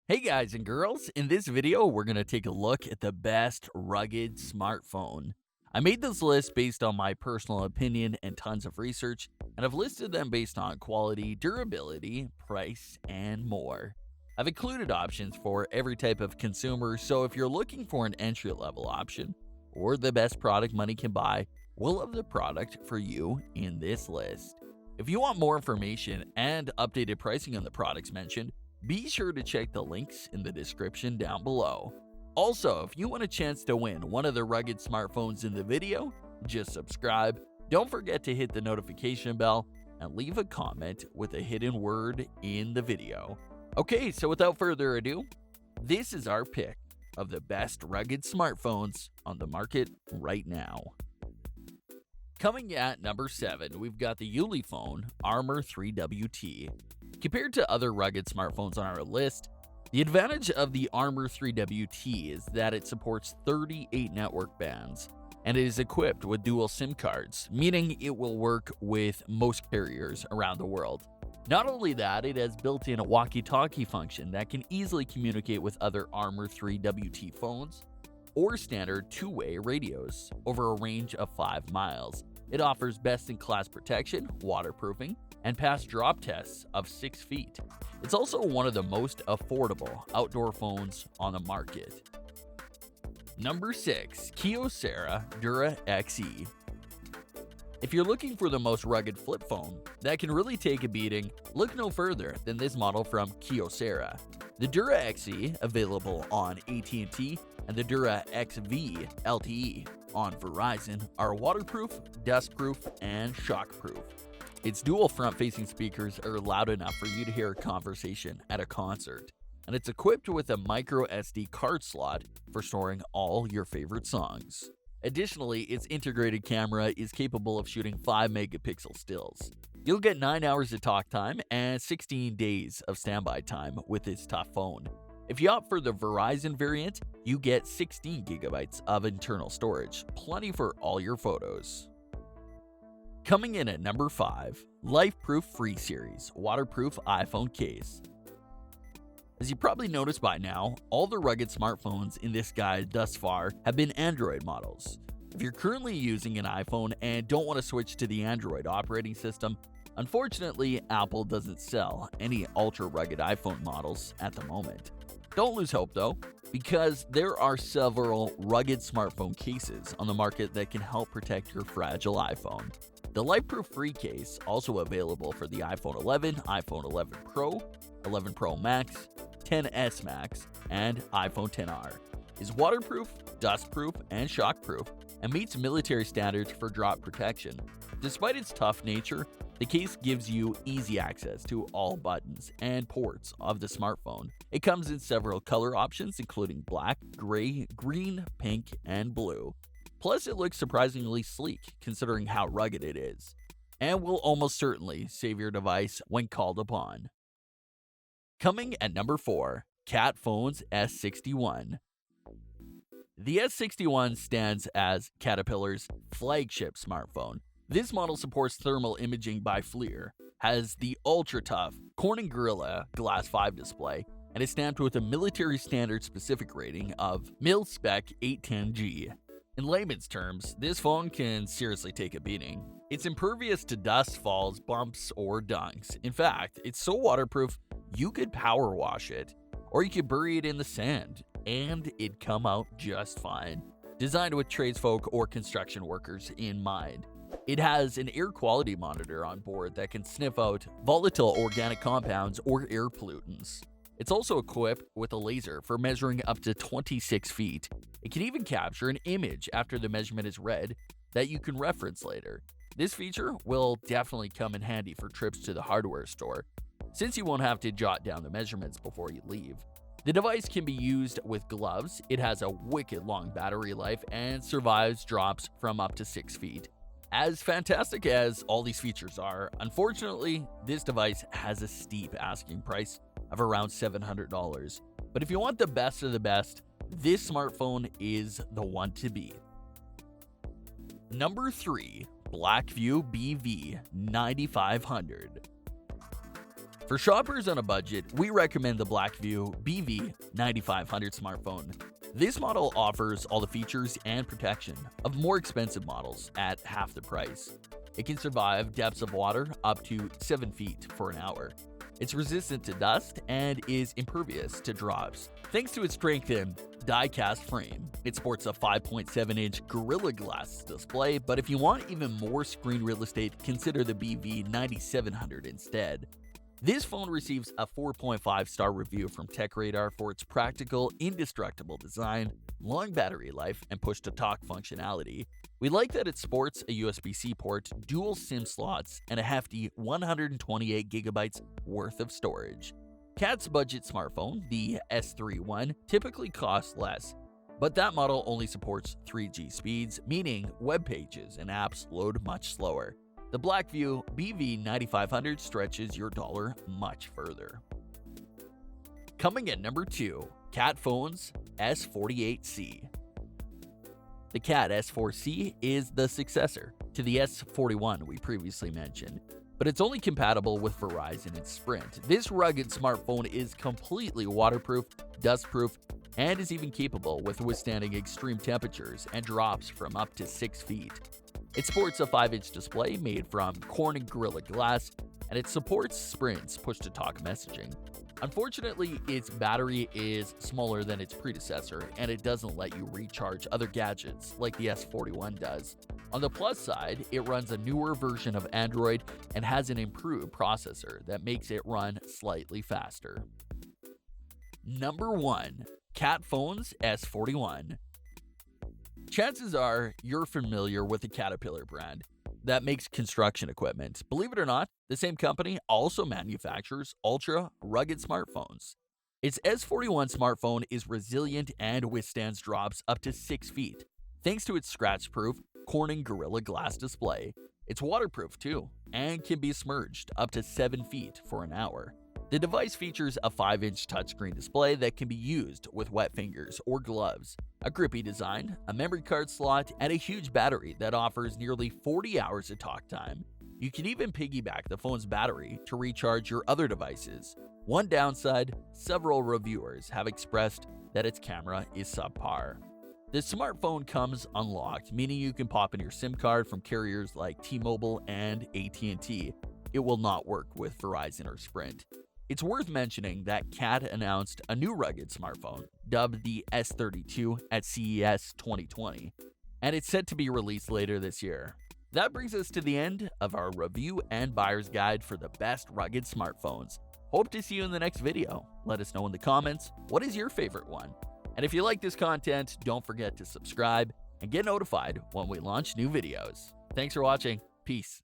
Hey guys and girls, in this video we're going to take a look at the best rugged smartphone. I made this list based on my personal opinion and tons of research, and I've listed them based on quality, durability, price, and more. I've included options for every type of consumer, so if you're looking for an entry-level option or the best product money can buy, we'll have the product for you in this list. If you want more information and updated pricing on the products mentioned, be sure to check the links in the description down below. Also, if you want a chance to win one of the rugged smartphones in the video, just subscribe, don't forget to hit the notification bell, and leave a comment with a hidden word in the video. Okay, so without further ado, this is our pick of the best rugged smartphones on the market right now. Coming at number 7, we've got the YUI Phone Armor 3WT. Compared to other rugged smartphones on our list, the advantage of the Armor 3WT is that it supports 38 network bands, and it is equipped with dual SIM cards, meaning it will work with most carriers around the world. Not only that, it has built-in a walkie-talkie function that can easily communicate with other Armor 3WT phones or standard two-way radios over a range of 5 miles. It offers best-in-class protection, waterproofing, and past drop tests of 6 feet. It's also one of the most affordable outdoor phones on the market. Number 6. Kyocera Dura XE. If you're looking for the most rugged flip phone that can really take a beating, look no further than this model from Kyocera. The Dura XE, available on at&t, and the Dura XV LTE on Verizon, are waterproof, dustproof, and shockproof. Its dual front-facing speakers are loud enough for you to hear a conversation at a concert, and it's equipped with a micro SD card slot for storing all your favorite songs. Additionally, its integrated camera is capable of shooting 5-megapixel stills. You'll get 9 hours of talk time and 16 days of standby time with this tough phone. If you opt for the Verizon variant, you get 16 gigabytes of internal storage, plenty for all your photos. Coming in at number 5, Lifeproof FRE Series waterproof iPhone case. As you probably noticed by now, all the rugged smartphones in this guide thus far have been Android models. If you're currently using an iPhone and don't want to switch to the Android operating system, unfortunately, Apple doesn't sell any ultra-rugged iPhone models at the moment. Don't lose hope though, because there are several rugged smartphone cases on the market that can help protect your fragile iPhone. The Lifeproof FRE case, also available for the iPhone 11, iPhone 11 Pro, 11 Pro Max, 10s Max, and iPhone XR, is waterproof, dustproof, and shockproof, and meets military standards for drop protection. Despite its tough nature, the case gives you easy access to all buttons and ports of the smartphone. It comes in several color options including black, gray, green, pink, and blue. Plus, it looks surprisingly sleek considering how rugged it is, and will almost certainly save your device when called upon. Coming at number 4, Phones S61. The S61 stands as Caterpillar's flagship smartphone. This model supports thermal imaging by FLIR, has the ultra-tough Corning Gorilla Glass 5 display, and is stamped with a military standard specific rating of Mil-Spec 810G. In layman's terms, this phone can seriously take a beating. It's impervious to dust, falls, bumps, or dunks. In fact, it's so waterproof, you could power wash it, or you could bury it in the sand, and it'd come out just fine. Designed with tradesfolk or construction workers in mind. It has an air quality monitor on board that can sniff out volatile organic compounds or air pollutants. It's also equipped with a laser for measuring up to 26 feet. It can even capture an image after the measurement is read that you can reference later. This feature will definitely come in handy for trips to the hardware store, since you won't have to jot down the measurements before you leave. The device can be used with gloves, it has a wicked long battery life, and survives drops from up to 6 feet. As fantastic as all these features are, unfortunately, this device has a steep asking price of around $700. But if you want the best of the best, this smartphone is the one to beat. Number 3, BlackVue BV 9500. For shoppers on a budget, we recommend the BlackVue BV 9500 smartphone. This model offers all the features and protection of more expensive models at half the price. It can survive depths of water up to 7 feet for an hour. It's resistant to dust and is impervious to drops. Thanks to its strengthened die-cast frame, it sports a 5.7-inch Gorilla Glass display, but if you want even more screen real estate, consider the BV 9700 instead. This phone receives a 4.5-star review from TechRadar for its practical, indestructible design, long battery life, and push-to-talk functionality. We like that it sports a USB-C port, dual SIM slots, and a hefty 128GB worth of storage. Cat's budget smartphone, the S41, typically costs less, but that model only supports 3G speeds, meaning web pages and apps load much slower. The BlackVue BV 9500 stretches your dollar much further. Coming at number 2, Cat Phones S48C. The Cat S4C is the successor to the S41 we previously mentioned, but it's only compatible with Verizon and Sprint. This rugged smartphone is completely waterproof, dustproof, and is even capable with withstanding extreme temperatures and drops from up to 6 feet. It sports a 5-inch display made from Corning Gorilla Glass, and it supports Sprint's push-to-talk messaging. Unfortunately, its battery is smaller than its predecessor, and it doesn't let you recharge other gadgets like the S41 does. On the plus side, it runs a newer version of Android and has an improved processor that makes it run slightly faster. Number 1. Cat Phones S41. Chances are you're familiar with the Caterpillar brand that makes construction equipment. Believe it or not, the same company also manufactures ultra rugged smartphones. Its S41 smartphone is resilient and withstands drops up to 6 feet, thanks to its scratch-proof Corning Gorilla Glass display. It's waterproof too, and can be submerged up to 7 feet for an hour. The device features a 5-inch touchscreen display that can be used with wet fingers or gloves, a grippy design, a memory card slot, and a huge battery that offers nearly 40 hours of talk time. You can even piggyback the phone's battery to recharge your other devices. One downside, several reviewers have expressed that its camera is subpar. The smartphone comes unlocked, meaning you can pop in your SIM card from carriers like T-Mobile and at&t. It will not work with Verizon or Sprint. It's worth mentioning that Cat announced a new rugged smartphone, dubbed the S32 at CES 2020, and it's set to be released later this year. That brings us to the end of our review and buyer's guide for the best rugged smartphones. Hope to see you in the next video. Let us know in the comments, what is your favorite one? And if you like this content, don't forget to subscribe and get notified when we launch new videos. Thanks for watching. Peace.